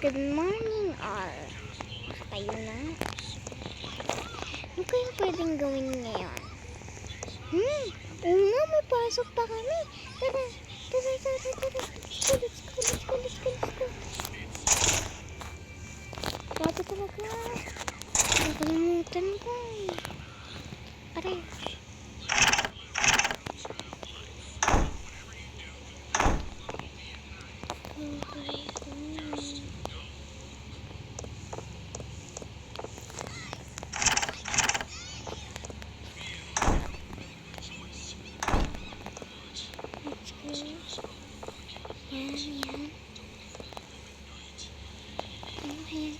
Good morning, all. Tayo na. Ano kaya pwedeng gawin ngayon? Oo nga, may pasok pa kami. Tara. Let's go. Grabe talaga. Nakalimutan ko. Aray. Yan. Ano kaya?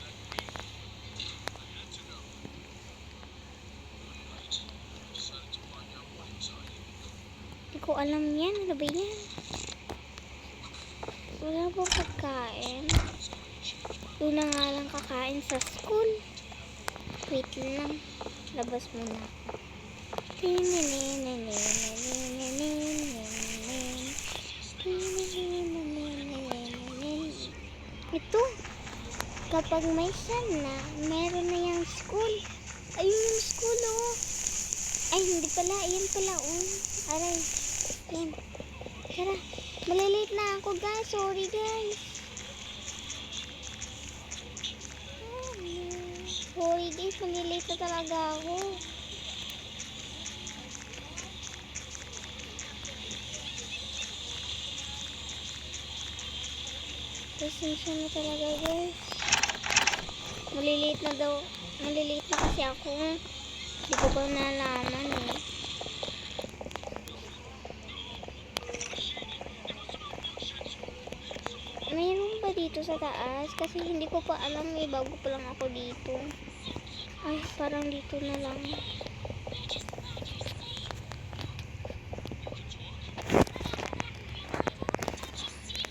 Hindi ko alam yan. Ano ba yan? Wala bang pagkain? Doon na nga lang kakain sa school. Wait lang. Labas muna. Ito. Kapag may sana, meron na yung school. Ayun yung school, oh. Ay, hindi pala. Ayan pala, oh. Aray. Ayan. Tara. Malilate na ako, guys. Sorry, guys. Sorry, guys. Malilate na talaga ako. Pasensya na talaga, guys. Malilate na daw. Malilate na kasi ako. Hindi ko pa nalaman, eh. Mayroon ba dito sa taas? Kasi hindi ko pa alam, eh. Bago pa lang ako dito. Ay, parang dito na lang.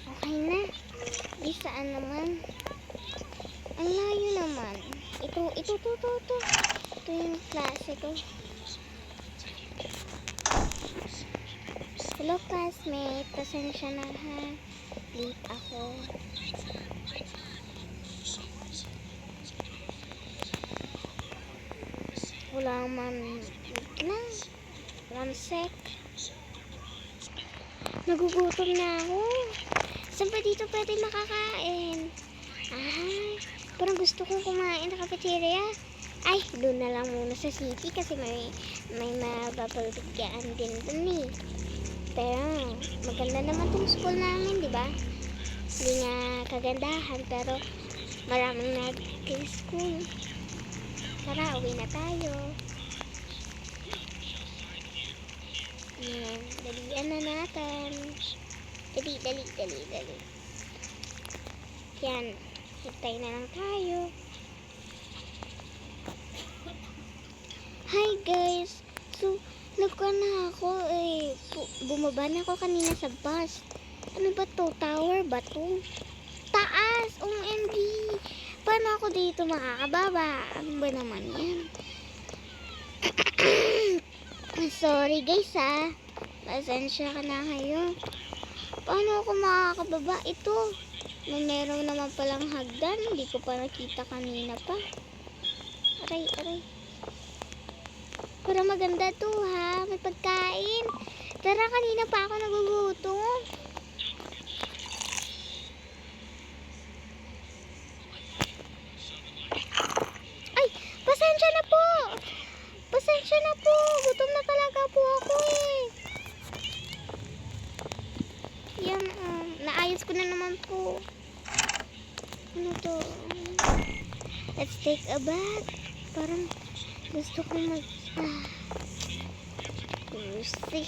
Okay na. Di saan naman? Ang layo naman. Ito. Ito yung klase ko. Hello, classmate. Pasensya na, ha. Late ako. Wala man. Wait lang. 1 sec. Nagugutom na ako. Saan ba dito pwede makakain? Parang gusto kong kumain sa cafeteria. Ay, doon na lang muna sa city kasi may mapapabigyan din doon, eh. Pero maganda naman tong school namin, di ba? Hindi nga kagandahan, pero maraming nag-school. Tara, uwi na tayo. Ayan, dalian na natin. Dali. Yan, hintay na lang tayo. Hi guys! So, na ako, eh. Bumaba na ako kanina sa bus. Ano ba to? Tower ba to? Taas! OMG! Paano ako dito makakababa? Ano ba naman yan? Sorry guys, ha. Pasensya ka na kayo. Paano ako makakababa? Ito. Meron naman palang hagdan. Hindi ko pa nakita kanina pa. Aray. Pero maganda to, ha. May pagkain. Tara, kanina pa ako nagugutom. Ay, pasensya na po. Gutom na talaga po ako, eh. Yan, naayos ko na naman po. Ano to? Let's take a bath. Parang gusto ko Lucy.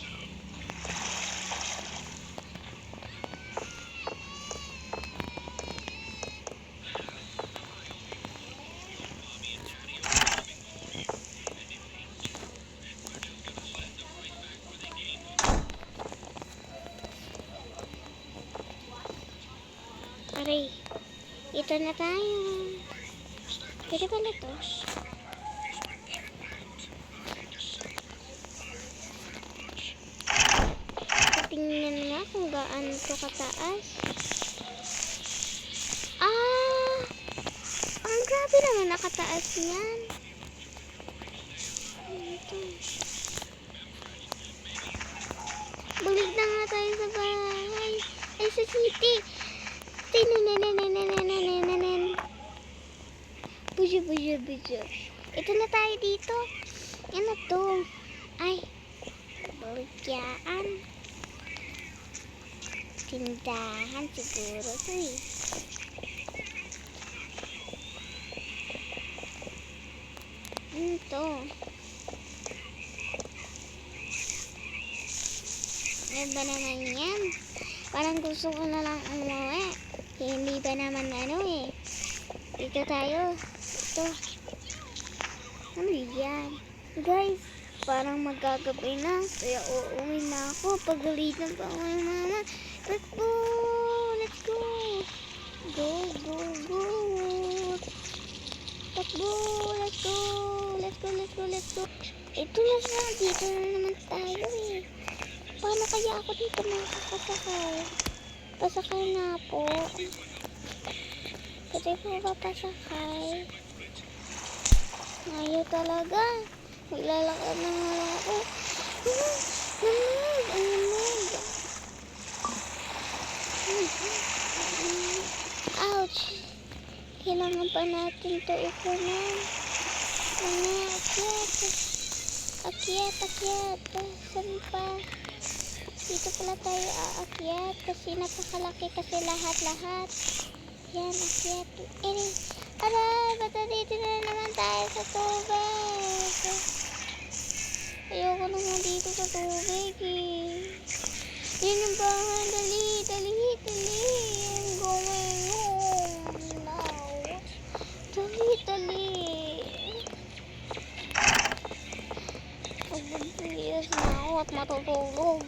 Aray, ito na tayo. Pwede pala to. Tingnan nga kung gaano to kataas. Grabe naman nakataas niyan. Ito. Balik na nga tayo sa bahay. Ay, sa city. Tinanananananananan. Bujo. Ito na tayo dito. Ano to? Ay, bagyaan. Tindahan siguro to eh. Ano to? Ano ba naman yan? Parang gusto ko na lang umuwi. Hindi ba naman ano eh. Dito tayo. Ito. Ano yan? Guys, parang magagabi na. Kaya uuwi na ako. Pagalitan pa ako ng mama. Let's go! Let's go! Go! Takbo! Let's go! Ito na siya. Dito na naman tayo eh. Paano kaya ako dito makakasakay? Pasakay na po. Pwede po ba pasakay? Ayaw talaga. Maglalakad na nga lang ako. Lamig! Ang lamig! Ouch! Kailangan pa natin ito ikunan. Akyat. Saan pa? Dito pala tayo aakyat kasi napakalaki kasi lahat. Yan, akyat. Aray, bata dito na naman tayo sa tubig. Ayoko naman dito sa tubig eh. Yun ang bahan, dali. I'm going home now. Dali. Magbibiyas na ako at matutulog.